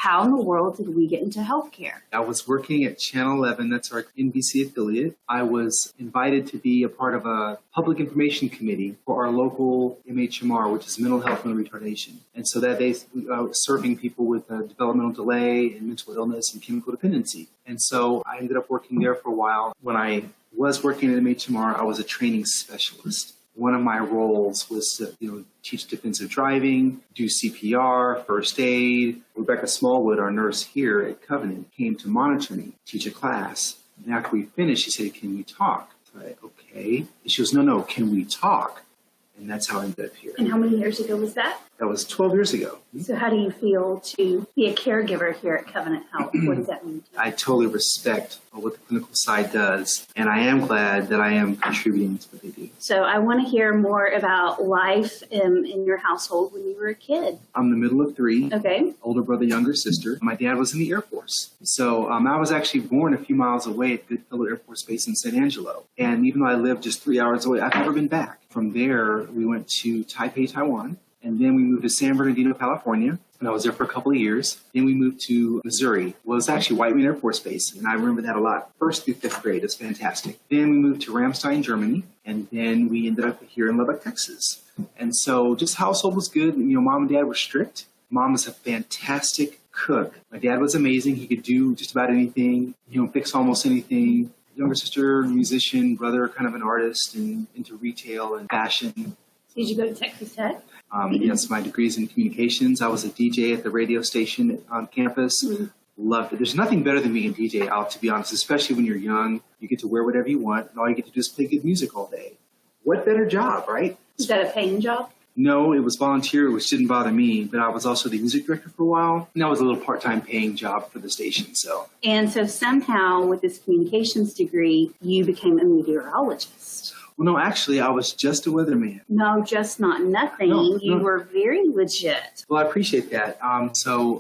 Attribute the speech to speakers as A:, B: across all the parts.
A: how in the world did we get into healthcare?
B: I was working at Channel 11, that's our NBC affiliate. I was invited to be a part of a public information committee for our local MHMR, which is mental health and retardation. And so that they serving people with developmental delay and mental illness and chemical dependency. And so I ended up working there for a while. When I was working at MHMR, I was a training specialist. One of my roles was to, teach defensive driving, do CPR, first aid. Rebecca Smallwood, our nurse here at Covenant, came to monitor me, teach a class. And after we finished, she said, "Can we talk?" I said, "Okay." And she goes, "No, can we talk?" And that's how I ended up here.
A: And how many years ago was that?
B: That was 12 years ago.
A: So how do you feel to be a caregiver here at Covenant Health? What does that mean to you?
B: I totally respect what the clinical side does, and I am glad that I am contributing to what they do.
A: So I want to hear more about life in your household when you were a kid.
B: I'm the middle of three.
A: Okay.
B: Older brother, younger sister. My dad was in the Air Force. So I was actually born a few miles away at Goodfellow Air Force Base in San Angelo. And even though I lived just 3 hours away, I've never been back. From there, we went to Taipei, Taiwan. And then we moved to San Bernardino, California, and I was there for a couple of years. Then we moved to Missouri. Well, it's actually Whiteman Air Force Base, and I remember that a lot. First through fifth grade, it's fantastic. Then we moved to Ramstein, Germany, and then we ended up here in Lubbock, Texas. And so just household was good. Mom and dad were strict. Mom was a fantastic cook. My dad was amazing. He could do just about anything, fix almost anything. Younger sister, musician, brother, kind of an artist and into retail and fashion.
A: Did you go to Texas Tech?
B: Yes, my degree's in communications. I was a DJ at the radio station on campus. Mm-hmm. Loved it. There's nothing better than being a DJ, to be honest, especially when you're young. You get to wear whatever you want, and all you get to do is play good music all day. What better job, right?
A: Is that a paying job?
B: No, it was volunteer, which didn't bother me, but I was also the music director for a while, and that was a little part-time paying job for the station.
A: And so somehow, with this communications degree, you became a meteorologist.
B: Well, no, actually, I was just a weatherman.
A: No, just not nothing. No. You were very legit.
B: Well, I appreciate that.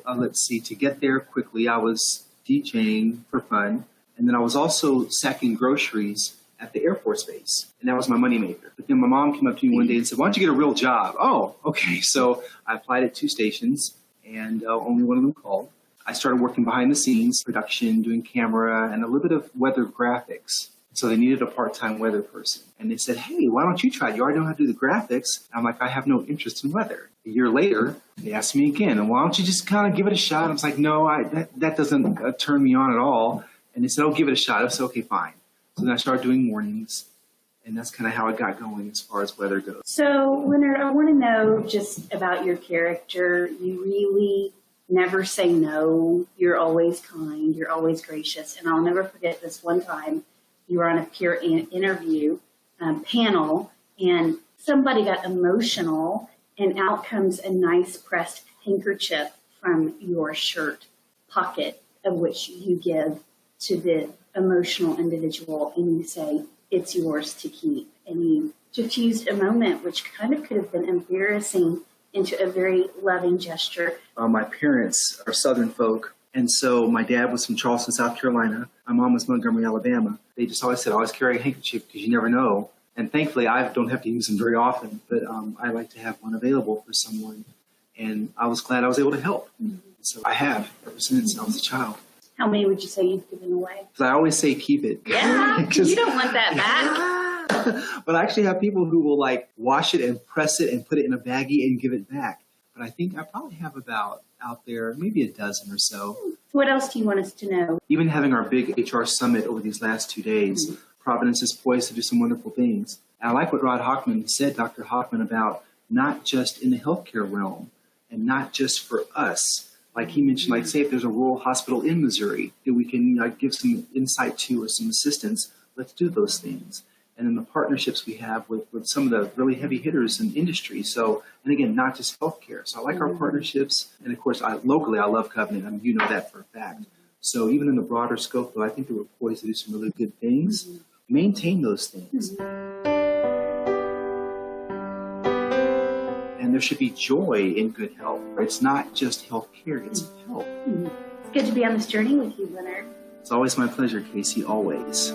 B: Let's see. To get there quickly, I was DJing for fun, and then I was also sacking groceries at the Air Force Base, and that was my moneymaker. But then my mom came up to me one day and said, "Why don't you get a real job?" Oh, okay. So I applied at 2 stations, and only one of them called. I started working behind the scenes, production, doing camera, and a little bit of weather graphics. So they needed a part-time weather person. And they said, "Hey, why don't you try it? You already know how to do the graphics." I'm like, "I have no interest in weather." A year later, they asked me again, "And why don't you just kind of give it a shot?" I was like, "No, that doesn't turn me on at all." And they said, "Oh, give it a shot." I said, "Okay, fine." So then I started doing mornings. And that's kind of how it got going as far as weather goes.
A: So, Leonard, I want to know just about your character. You really never say no. You're always kind. You're always gracious. And I'll never forget this one time. You were on a peer interview panel, and somebody got emotional, and out comes a nice pressed handkerchief from your shirt pocket, of which you give to the emotional individual, and you say, "It's yours to keep." And you diffused a moment which kind of could have been embarrassing into a very loving gesture.
B: My parents are Southern folk. And so my dad was from Charleston, South Carolina. My mom was Montgomery, Alabama. They just always said, always carry a handkerchief because you never know. And thankfully, I don't have to use them very often, but I like to have one available for someone. And I was glad I was able to help. Mm-hmm. So I have ever since I was a child.
A: How many would you say you've given away?
B: So I always say keep it.
A: Yeah, you don't want that back.
B: But I actually have people who will wash it and press it and put it in a baggie and give it back. But I think I probably have about out there, maybe a dozen or so.
A: What else do you want us to know?
B: Even having our big HR summit over these last 2 days, mm-hmm. Providence is poised to do some wonderful things. And I like what Dr. Kaufman, about not just in the healthcare realm and not just for us. Like he mentioned, say if there's a rural hospital in Missouri that we can give some insight to or some assistance, let's do those things. And then the partnerships we have with some of the really heavy hitters in industry. So, and again, not just healthcare. So I like our partnerships. And of course, locally, I love Covenant. I mean, you know that for a fact. So even in the broader scope, though, I think that we're poised to do some really good things. Maintain those things. And there should be joy in good health. It's not just healthcare, it's health.
A: It's good to be on this journey with you, Leonard.
B: It's always my pleasure, Cayce, always.